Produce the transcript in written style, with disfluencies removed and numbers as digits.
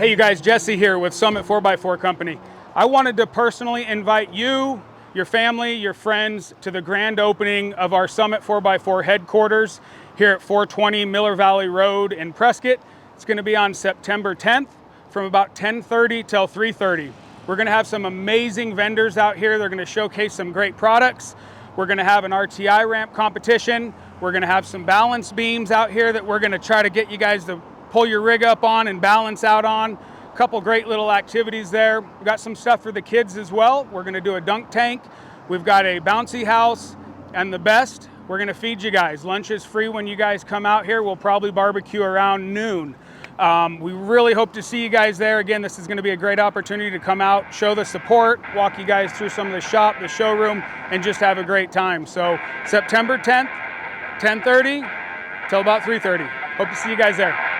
Hey you guys, Jesse here with Summit 4x4 Company. I wanted to personally invite you, your family, your friends to the grand opening of our Summit 4x4 headquarters here at 420 Miller Valley Road in Prescott. It's going to be on September 10th from about 10:30 till 3:30. We're going to have some amazing vendors out here. They're going to showcase some great products. We're going to have an RTI ramp competition. We're going to have some balance beams out here that we're going to try to get you guys to pull your rig up on and balance out on. A couple great little activities there. We've got some stuff for the kids as well. We're going to do a dunk tank. We've got a bouncy house, and the best, we're going to feed you guys. Lunch is free when you guys come out here. We'll probably barbecue around noon. We really hope to see you guys there. Again, this is going to be a great opportunity to come out, show the support, walk you guys through some of the shop, the showroom, and just have a great time. So September 10th, 10:30 till about 3:30. Hope to see you guys there.